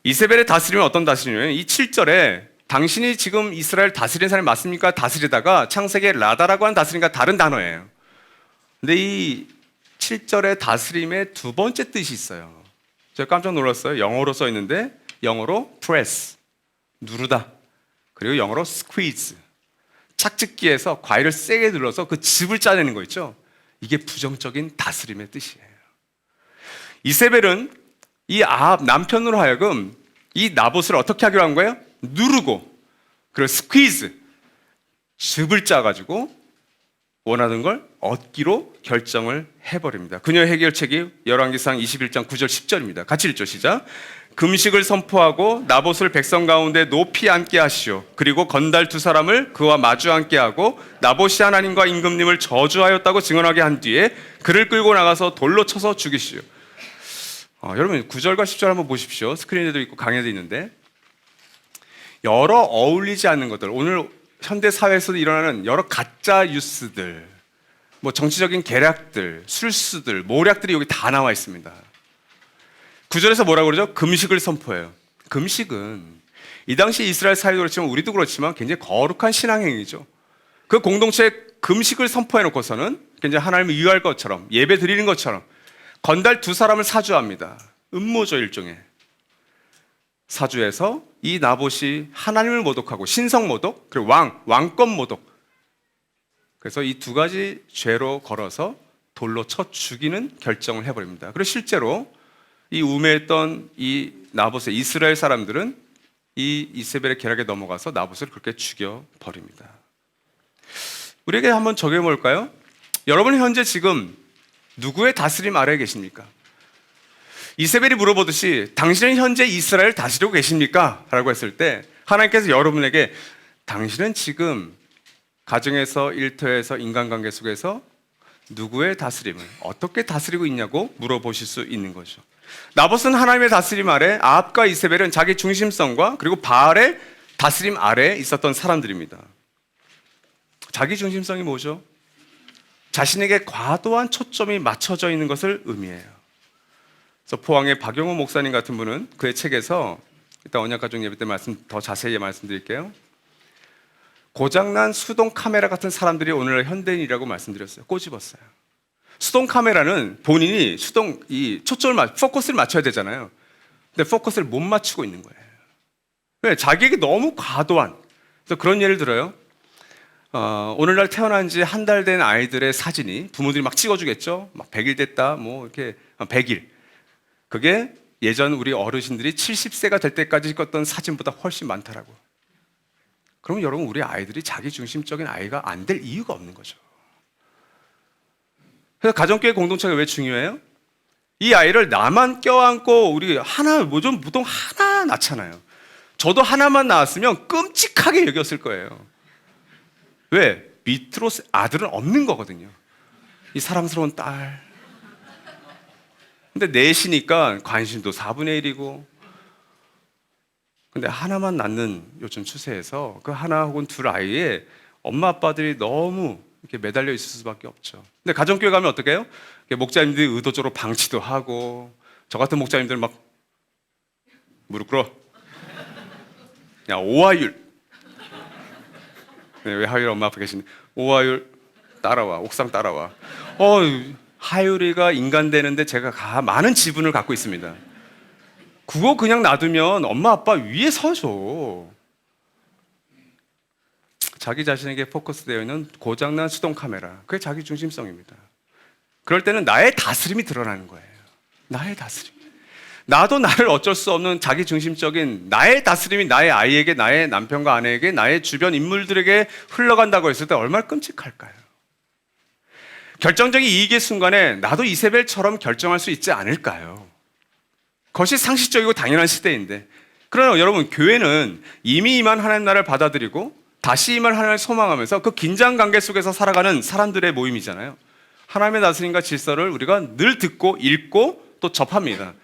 이세벨의 다스림은 어떤 다스림이냐면 이 7절에 당신이 지금 이스라엘 다스리는 사람이 맞습니까? 다스리다가 창세기의 라다라고 하는 다스림과 다른 단어예요. 근데 이 7절의 다스림의 두 번째 뜻이 있어요. 제가 깜짝 놀랐어요. 영어로 써 있는데 영어로 press, 누르다. 그리고 영어로 squeeze, 착즙기에서 과일을 세게 눌러서 그 즙을 짜내는 거 있죠. 이게 부정적인 다스림의 뜻이에요. 이세벨은 이 아합 남편으로 하여금 이 나봇을 어떻게 하기로 한 거예요? 누르고, 그리고 스퀴즈, 즙을 짜가지고 원하는 걸 얻기로 결정을 해버립니다. 그녀의 해결책이 열왕기상 21장 9절 10절입니다. 같이 읽죠. 시작. 금식을 선포하고 나봇을 백성 가운데 높이 앉게 하시오. 그리고 건달 두 사람을 그와 마주 앉게 하고 나봇이 하나님과 임금님을 저주하였다고 증언하게 한 뒤에 그를 끌고 나가서 돌로 쳐서 죽이시오. 여러분 9절과 10절 한번 보십시오. 스크린에도 있고 강의도 있는데, 여러 어울리지 않는 것들, 오늘 현대 사회에서도 일어나는 여러 가짜 뉴스들, 뭐 정치적인 계략들, 술수들, 모략들이 여기 다 나와 있습니다. 9절에서 뭐라고 그러죠? 금식을 선포해요. 금식은 이 당시 이스라엘 사회도 그렇지만 우리도 그렇지만 굉장히 거룩한 신앙행위죠. 그 공동체에 금식을 선포해놓고서는 굉장히 하나님을 위할 것처럼, 예배 드리는 것처럼 건달 두 사람을 사주합니다. 음모죠, 일종의. 사주해서 이 나봇이 하나님을 모독하고 신성 모독, 그리고 왕권 모독, 그래서 이 두 가지 죄로 걸어서 돌로 쳐 죽이는 결정을 해버립니다. 그리고 실제로 이 우매했던 이 나봇의 이스라엘 사람들은 이 이세벨의 계략에 넘어가서 나봇을 그렇게 죽여버립니다. 우리에게 한번 적용해 볼까요? 여러분은 현재 지금 누구의 다스림 아래에 계십니까? 이세벨이 물어보듯이 당신은 현재 이스라엘을 다스리고 계십니까? 라고 했을 때 하나님께서 여러분에게 당신은 지금 가정에서, 일터에서, 인간관계 속에서 누구의 다스림을 어떻게 다스리고 있냐고 물어보실 수 있는 거죠. 나봇은 하나님의 다스림 아래, 아합과 이세벨은 자기 중심성과 그리고 바알의 다스림 아래에 있었던 사람들입니다. 자기 중심성이 뭐죠? 자신에게 과도한 초점이 맞춰져 있는 것을 의미해요. 그래서 포항의 박용호 목사님 같은 분은 그의 책에서, 이따 언약가족 예배 때 더 자세히 말씀드릴게요. 고장난 수동 카메라 같은 사람들이 오늘날 현대인이라고 말씀드렸어요. 꼬집었어요. 수동 카메라는 본인이 포커스를 맞춰야 되잖아요. 근데 포커스를 못 맞추고 있는 거예요. 왜? 자기에게 너무 과도한. 그래서 그런 예를 들어요. 오늘날 태어난 지 한 달 된 아이들의 사진이 부모들이 막 찍어주겠죠. 막 100일 됐다, 뭐 이렇게 100일. 그게 예전 우리 어르신들이 70세가 될 때까지 찍었던 사진보다 훨씬 많다라고. 그러면 여러분, 우리 아이들이 자기 중심적인 아이가 안 될 이유가 없는 거죠. 그래서 가정교회 공동체가 왜 중요해요? 이 아이를 나만 껴안고 우리 보통 하나 낳잖아요. 저도 하나만 낳았으면 끔찍하게 여겼을 거예요. 왜? 밑으로 아들은 없는 거거든요. 이 사랑스러운 딸. 근데 넷이니까 관심도 4분의 1이고. 근데 하나만 낳는 요즘 추세에서 그 하나 혹은 둘 아이에 엄마 아빠들이 너무 이렇게 매달려 있을 수밖에 없죠. 근데 가정교회 가면 어떻게 해요? 목자님들이 의도적으로 방치도 하고, 저 같은 목자님들은 막 무릎 꿇어. 야, 오하율. 왜 하율 엄마 아빠 계신데? 오하율 따라와, 옥상 따라와. 하율이가 인간 되는데 제가 많은 지분을 갖고 있습니다. 그거 그냥 놔두면 엄마 아빠 위에 서죠. 자기 자신에게 포커스되어 있는 고장난 수동 카메라, 그게 자기 중심성입니다. 그럴 때는 나의 다스림이 드러나는 거예요. 나의 다스림. 나도 나를 어쩔 수 없는 자기 중심적인 나의 다스림이 나의 아이에게, 나의 남편과 아내에게, 나의 주변 인물들에게 흘러간다고 했을 때 얼마나 끔찍할까요? 결정적인 이익의 순간에 나도 이세벨처럼 결정할 수 있지 않을까요? 그것이 상식적이고 당연한 시대인데, 그러나 여러분, 교회는 이미 임한 하나님 나라를 받아들이고 다시 임할 하나님을 소망하면서 그 긴장 관계 속에서 살아가는 사람들의 모임이잖아요. 하나님의 다스림과 질서를 우리가 늘 듣고 읽고 또 접합니다.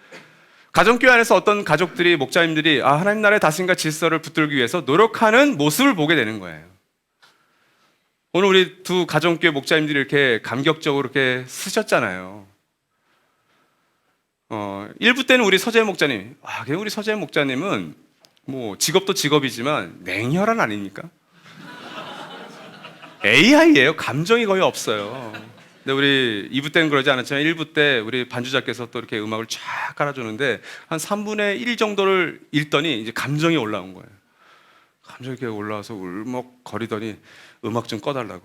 가정교회 안에서 어떤 가족들이, 목자님들이 하나님 나라의 다스림과 질서를 붙들기 위해서 노력하는 모습을 보게 되는 거예요. 오늘 우리 두 가정교회 목자님들이 이렇게 감격적으로 이렇게 쓰셨잖아요. 1부 때는 우리 서재 목자님, 우리 서재 목자님은 뭐 직업도 직업이지만 냉혈한 아닙니까? AI예요. 감정이 거의 없어요. 근데 우리 2부 때는 그러지 않았지만 1부 때 우리 반주자께서 또 이렇게 음악을 쫙 깔아주는데 한 3분의 1 정도를 읽더니 이제 감정이 올라온 거예요. 감정이 이렇게 올라와서 울먹거리더니 음악 좀 꺼달라고.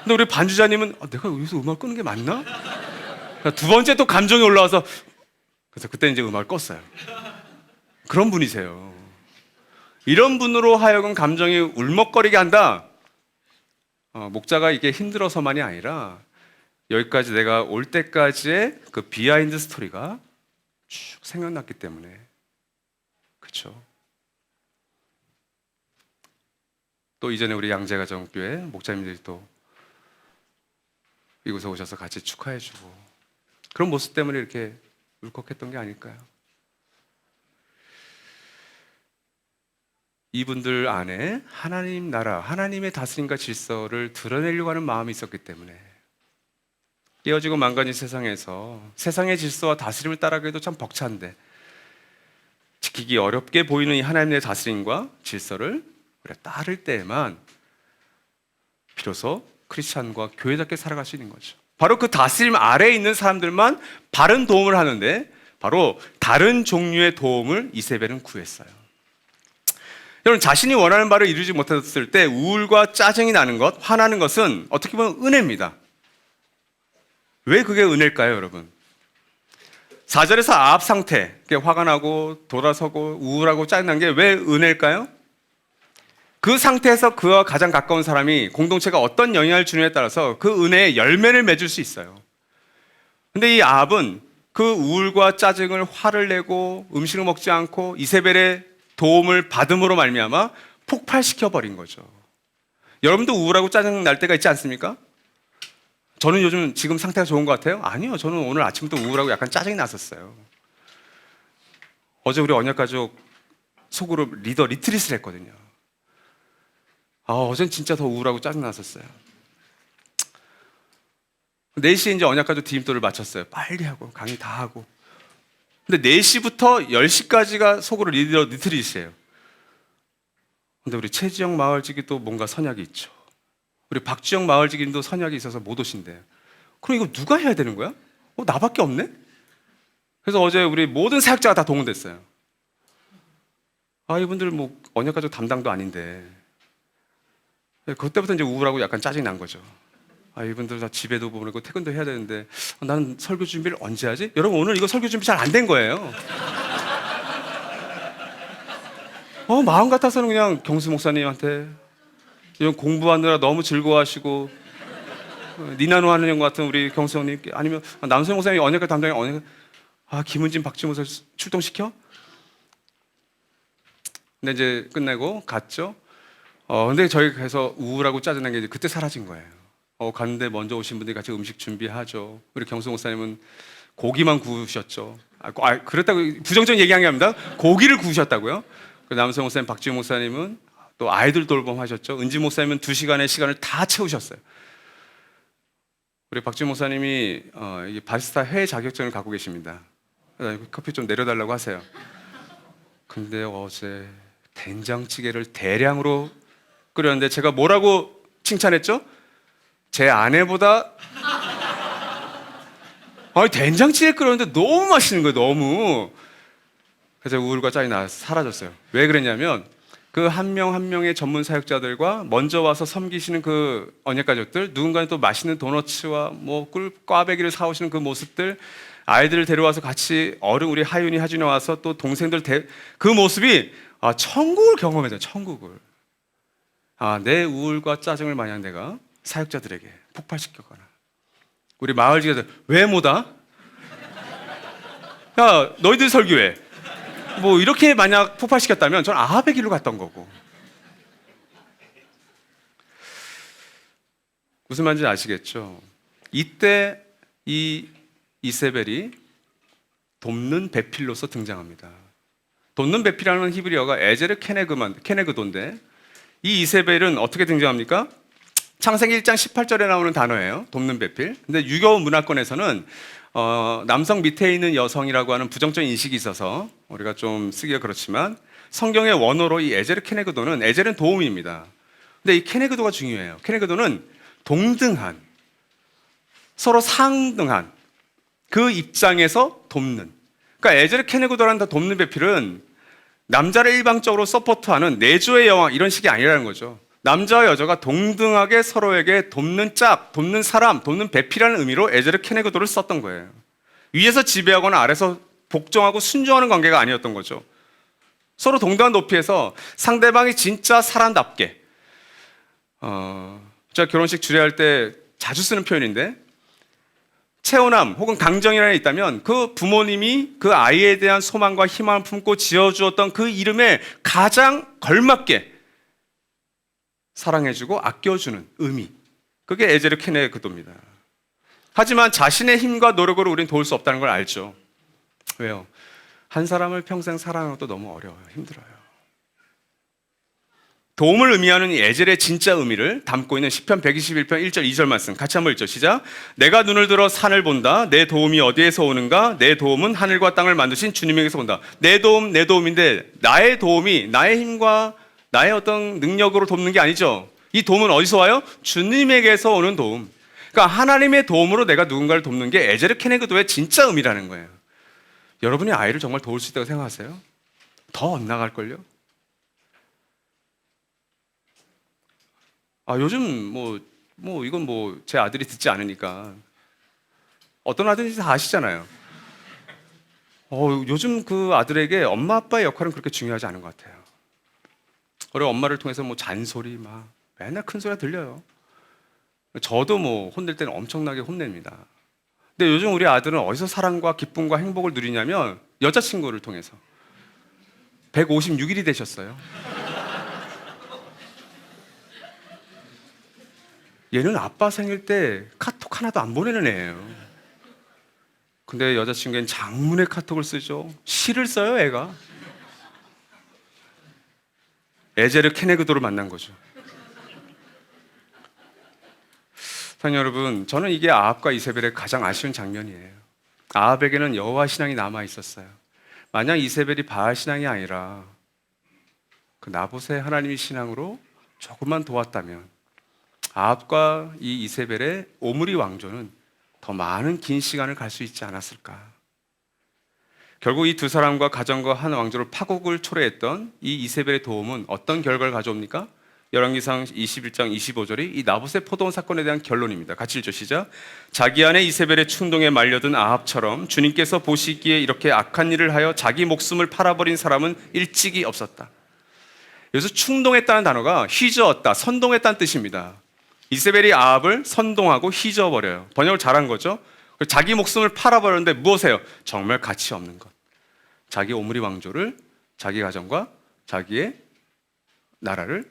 근데 우리 반주자님은 내가 여기서 음악 끄는 게 맞나? 두 번째 또 감정이 올라와서 그래서 그때 이제 음악을 껐어요. 그런 분이세요. 이런 분으로 하여금 감정이 울먹거리게 한다. 목자가 이게 힘들어서만이 아니라 여기까지 내가 올 때까지의 그 비하인드 스토리가 쭉 생각났기 때문에. 그렇죠. 또 이전에 우리 양재가정교회 목자님들이 또 이곳에 오셔서 같이 축하해주고 그런 모습 때문에 이렇게 울컥했던 게 아닐까요? 이분들 안에 하나님 나라, 하나님의 다스림과 질서를 드러내려고 하는 마음이 있었기 때문에 깨어지고 망가진 세상에서 세상의 질서와 다스림을 따라가기도 참 벅찬데 지키기 어렵게 보이는 이 하나님의 다스림과 질서를 우리가 따를 때에만 비로소 크리스찬과 교회답게 살아갈 수 있는 거죠. 바로 그 다스림 아래에 있는 사람들만 바른 도움을 하는데 바로 다른 종류의 도움을 이세벨은 구했어요. 여러분, 자신이 원하는 바를 이루지 못했을 때 우울과 짜증이 나는 것, 화나는 것은 어떻게 보면 은혜입니다. 왜 그게 은혜일까요, 여러분? 4절에서 아합 상태, 화가 나고 돌아서고 우울하고 짜증난 게 왜 은혜일까요? 그 상태에서 그와 가장 가까운 사람이 공동체가 어떤 영향을 주느냐에 따라서 그 은혜의 열매를 맺을 수 있어요. 근데 이 아합은 그 우울과 짜증을 화를 내고 음식을 먹지 않고 이세벨의 도움을 받음으로 말미암아 폭발시켜 버린 거죠. 여러분도 우울하고 짜증 날 때가 있지 않습니까? 저는 요즘 지금 상태가 좋은 것 같아요? 아니요, 저는 오늘 아침부터 우울하고 약간 짜증이 났었어요. 어제 우리 언약가족 소그룹 리더 리트릿을 했거든요. 어젠 진짜 더 우울하고 짜증 났었어요. 4시에 이제 언약가족 디딤돌을 마쳤어요. 빨리 하고 강의 다 하고. 근데 4시부터 10시까지가 소그룹 리더 리트릿이에요. 근데 우리 최지영 마을직이 또 뭔가 선약이 있죠. 우리 박주영 마을직님도 선약이 있어서 못 오신대요. 그럼 이거 누가 해야 되는 거야? 나밖에 없네? 그래서 어제 우리 모든 사역자가 다 동원됐어요. 이분들 뭐 언약가족 담당도 아닌데. 그때부터 이제 우울하고 약간 짜증이 난 거죠. 이분들 다 집에도 보내고 퇴근도 해야 되는데 나는 설교 준비를 언제 하지? 여러분, 오늘 이거 설교 준비 잘 안 된 거예요. 마음 같아서는 그냥 경수 목사님한테 이런 공부하느라 너무 즐거워하시고 니나노 하는 형 같은 우리 경수 형님께 아니면 남성 목사님이 언약가 담당이 김은진 박지모 목사 출동시켜? 근데 이제 끝내고 갔죠. 근데 저희 그래서 우울하고 짜증난 게 이제 그때 사라진 거예요. 갔는데 먼저 오신 분들이 같이 음식 준비하죠. 우리 경수 목사님은 고기만 구우셨죠. 그렇다고 부정적인 얘기한 게 아닙니다. 고기를 구우셨다고요. 남성 목사님, 박지우 목사님은 또 아이들 돌봄하셨죠. 은지 목사님은 2시간의 시간을 다 채우셨어요. 우리 박지우 목사님이 바리스타 해외 자격증을 갖고 계십니다. 커피 좀 내려달라고 하세요. 근데 어제 된장찌개를 대량으로 끓였는데 제가 뭐라고 칭찬했죠? 제 아내보다 된장찌개 끓였는데 너무 맛있는 거예요. 너무. 그래서 우울과 짜증이 사라졌어요. 왜 그랬냐면 그 한 명 한 명의 전문 사역자들과 먼저 와서 섬기시는 그 언약가족들, 누군가는 또 맛있는 도너츠와 꽈배기를 사오시는 그 모습들, 아이들을 데려와서 같이 우리 하윤이 하준이 와서 또 동생들 그 모습이 천국을 경험해요. 천국을. 내 우울과 짜증을 만약 내가 사역자들에게 폭발시켰거나 우리 마을 지도자들 왜 못 와? 야, 너희들 설교해. 이렇게 만약 폭발시켰다면 전 아합의 길로 갔던 거고. 무슨 말인지 아시겠죠? 이때 이 이세벨이 돕는 배필로서 등장합니다. 돕는 배필이라는 히브리어가 에제르 케네그도인데 이 이세벨은 어떻게 등장합니까? 창세기 1장 18절에 나오는 단어예요. 돕는 배필. 근데 유교 문화권에서는 남성 밑에 있는 여성이라고 하는 부정적인 인식이 있어서 우리가 좀 쓰기가 그렇지만 성경의 원어로 이 에제르 케네그도는 에제르는 도움입니다. 근데 이 케네그도가 중요해요. 케네그도는 동등한, 서로 상등한 그 입장에서 돕는. 그러니까 에즈르 케네그도라는 돕는 배필은 남자를 일방적으로 서포트하는 내조의 여왕 이런 식이 아니라는 거죠. 남자와 여자가 동등하게 서로에게 돕는 짝, 돕는 사람, 돕는 배필이라는 의미로 에즈르 케네그도를 썼던 거예요. 위에서 지배하거나 아래서 복종하고 순종하는 관계가 아니었던 거죠. 서로 동등한 높이에서 상대방이 진짜 사람답게. 제가 결혼식 주례할 때 자주 쓰는 표현인데, 체호남 혹은 강정이라는 게 있다면 그 부모님이 그 아이에 대한 소망과 희망을 품고 지어주었던 그 이름에 가장 걸맞게 사랑해주고 아껴주는 의미. 그게 에제르 케네그도입니다. 하지만 자신의 힘과 노력으로 우리는 도울 수 없다는 걸 알죠. 왜요? 한 사람을 평생 사랑하는 것도 너무 어려워요. 힘들어요. 도움을 의미하는 이 에젤의 진짜 의미를 담고 있는 시편 121편 1절 2절 말씀 같이 한번 읽죠. 시작. 내가 눈을 들어 산을 본다. 내 도움이 어디에서 오는가? 내 도움은 하늘과 땅을 만드신 주님에게서 온다. 내 도움인데 나의 도움이 나의 힘과 나의 어떤 능력으로 돕는 게 아니죠. 이 도움은 어디서 와요? 주님에게서 오는 도움. 그러니까 하나님의 도움으로 내가 누군가를 돕는 게 에제르 케네그도의 진짜 의미라는 거예요. 여러분이 아이를 정말 도울 수 있다고 생각하세요? 더 엇나갈걸요? 요즘 이건 제 아들이 듣지 않으니까 어떤 아들인지 다 아시잖아요. 요즘 그 아들에게 엄마 아빠의 역할은 그렇게 중요하지 않은 것 같아요. 어려 엄마를 통해서 잔소리 맨날 큰 소리가 들려요. 저도 혼낼 때는 엄청나게 혼냅니다. 근데 요즘 우리 아들은 어디서 사랑과 기쁨과 행복을 누리냐면 여자친구를 통해서 156일이 되셨어요. 얘는 아빠 생일 때 카톡 하나도 안 보내는 애예요. 근데 여자친구는 장문의 카톡을 쓰죠. 시를 써요, 애가. 에제르 케네그도를 만난 거죠. 사랑하는 여러분, 저는 이게 아합과 이세벨의 가장 아쉬운 장면이에요. 아합에게는 여호와 신앙이 남아 있었어요. 만약 이세벨이 바알 신앙이 아니라 그 나봇의 하나님의 신앙으로 조금만 도왔다면 아합과 이 이세벨의 오므리 왕조는 더 많은 긴 시간을 갈 수 있지 않았을까. 결국 이 두 사람과 가정과 한 왕조를 파국을 초래했던 이 이세벨의 도움은 어떤 결과를 가져옵니까? 열왕기상 21장 25절이 이 나봇의 포도원 사건에 대한 결론입니다. 같이 읽죠. 시작. 자기 안에 이세벨의 충동에 말려든 아합처럼 주님께서 보시기에 이렇게 악한 일을 하여 자기 목숨을 팔아버린 사람은 일찍이 없었다. 여기서 충동했다는 단어가 휘저었다, 선동했다는 뜻입니다. 이세벨이 아합을 선동하고 휘저어버려요. 번역을 잘한 거죠. 자기 목숨을 팔아버렸는데 무엇이에요? 정말 가치 없는 것. 자기 오므리 왕조를, 자기 가정과 자기의 나라를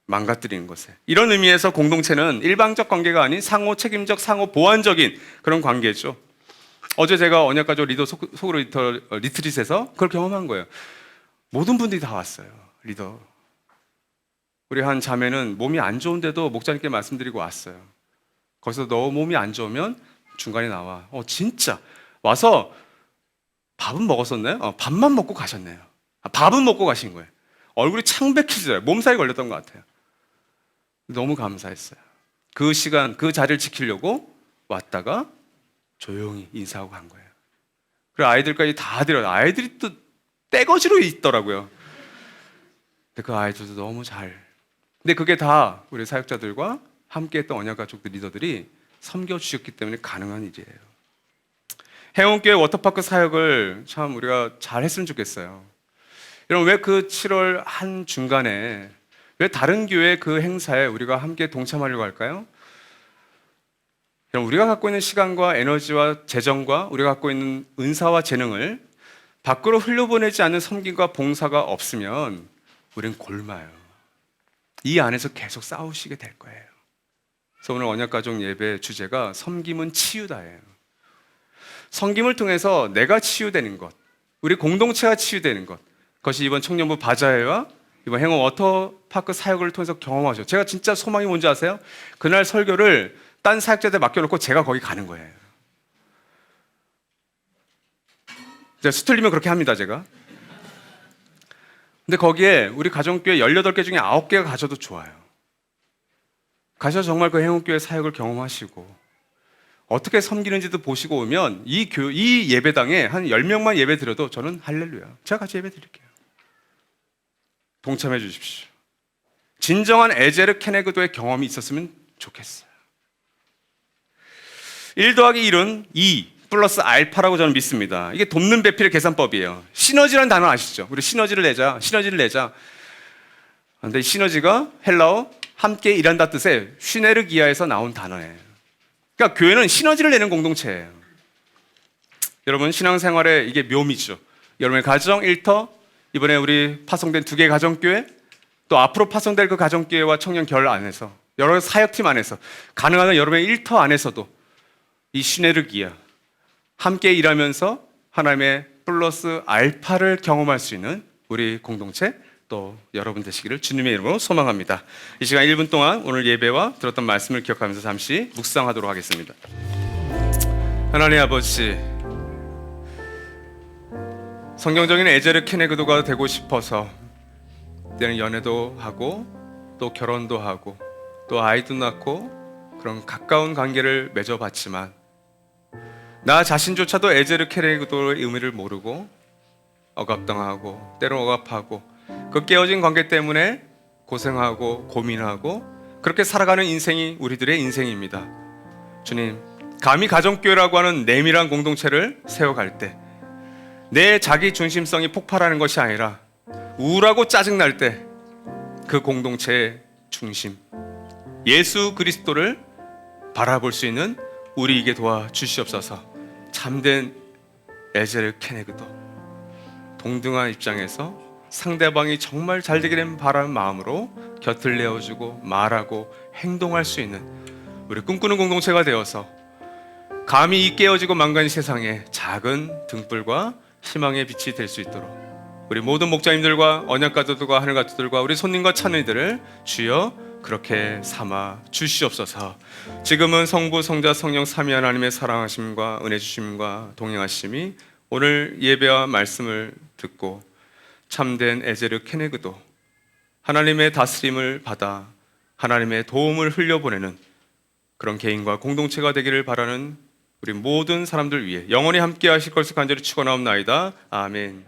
망가뜨리는 것에. 이런 의미에서 공동체는 일방적 관계가 아닌 상호 책임적, 상호 보완적인 그런 관계죠. 어제 제가 언약가족 리더 속으로 리트릿에서 그걸 경험한 거예요. 모든 분들이 다 왔어요. 리더. 우리 한 자매는 몸이 안 좋은데도 목사님께 말씀드리고 왔어요. 거기서 너 몸이 안 좋으면 중간에 나와. 진짜 와서 밥은 먹었었나요? 밥만 먹고 가셨네요. 밥은 먹고 가신 거예요. 얼굴이 창백해져요. 몸살이 걸렸던 것 같아요. 너무 감사했어요. 그 시간, 그 자리를 지키려고 왔다가 조용히 인사하고 간 거예요. 그리고 아이들까지 다 데려요. 아이들이 또 떼거지로 있더라고요. 근데 그 아이들도 너무 근데 그게 다 우리 사역자들과 함께했던 언약가족들 리더들이 섬겨주셨기 때문에 가능한 일이에요. 해운교회 워터파크 사역을 참 우리가 잘 했으면 좋겠어요. 여러분, 왜 그 7월 한 중간에 왜 다른 교회 그 행사에 우리가 함께 동참하려고 할까요? 여러분, 우리가 갖고 있는 시간과 에너지와 재정과 우리가 갖고 있는 은사와 재능을 밖으로 흘려보내지 않는 섬김과 봉사가 없으면 우리는 곪아요. 이 안에서 계속 싸우시게 될 거예요. 그래서 오늘 언약가족 예배 주제가 섬김은 치유다예요. 섬김을 통해서 내가 치유되는 것, 우리 공동체가 치유되는 것, 그것이 이번 청년부 바자회와 이번 행원 워터파크 사역을 통해서 경험하죠. 제가 진짜 소망이 뭔지 아세요? 그날 설교를 딴 사역자들 맡겨놓고 제가 거기 가는 거예요. 제가 수틀리면 그렇게 합니다, 제가. 근데 거기에 우리 가정교회 18개 중에 9개가 가셔도 좋아요. 가셔서 정말 그 행운교회 사역을 경험하시고 어떻게 섬기는지도 보시고 오면 이 예배당에 한 10명만 예배 드려도 저는 할렐루야. 제가 같이 예배 드릴게요. 동참해 주십시오. 진정한 에제르 케네그도의 경험이 있었으면 좋겠어요. 1 더하기 1은 2 플러스 알파라고 저는 믿습니다. 이게 돕는 배필의 계산법이에요. 시너지라는 단어 아시죠? 우리 시너지를 내자. 근데 시너지가 헬라어 함께 일한다 뜻의 슈네르기아에서 나온 단어예요. 그러니까 교회는 시너지를 내는 공동체예요. 여러분 신앙생활에 이게 묘미죠. 여러분의 가정 일터, 이번에 우리 파송된 2개 가정교회, 또 앞으로 파송될 그 가정교회와 청년 결 안에서, 여러 사역팀 안에서, 가능하면 여러분의 일터 안에서도 이 시네르기아, 함께 일하면서 하나님의 플러스 알파를 경험할 수 있는 우리 공동체, 또 여러분 되시기를 주님의 이름으로 소망합니다. 이 시간 1분 동안 오늘 예배와 들었던 말씀을 기억하면서 잠시 묵상하도록 하겠습니다. 하나님 아버지, 성경적인 에제르 케네그도가 되고 싶어서 때는 연애도 하고 또 결혼도 하고 또 아이도 낳고 그런 가까운 관계를 맺어봤지만 나 자신조차도 에제르 케네그도의 의미를 모르고 억압당하고 때로 억압하고 그 깨어진 관계 때문에 고생하고 고민하고 그렇게 살아가는 인생이 우리들의 인생입니다. 주님, 감히 가정교회라고 하는 내밀한 공동체를 세워갈 때 내 자기 중심성이 폭발하는 것이 아니라 우울하고 짜증날 때 그 공동체의 중심 예수 그리스도를 바라볼 수 있는 우리에게 도와주시옵소서. 참된 에제르 케네그도, 동등한 입장에서 상대방이 정말 잘 되기를 바라는 마음으로 곁을 내어주고 말하고 행동할 수 있는 우리 꿈꾸는 공동체가 되어서 감히 이 깨어지고 망가진 세상에 작은 등불과 희망의 빛이 될 수 있도록 우리 모든 목자님들과 언약가족들과 하늘가족들과 우리 손님과 찬의들을 주여 그렇게 삼아 주시옵소서. 지금은 성부, 성자, 성령 삼위 하나님의 사랑하심과 은혜 주심과 동행하심이 오늘 예배와 말씀을 듣고 참된 에제르 케네그도, 하나님의 다스림을 받아 하나님의 도움을 흘려보내는 그런 개인과 공동체가 되기를 바라는 우리 모든 사람들 위해 영원히 함께 하실 것을 간절히 축원하옵나이다. 아멘.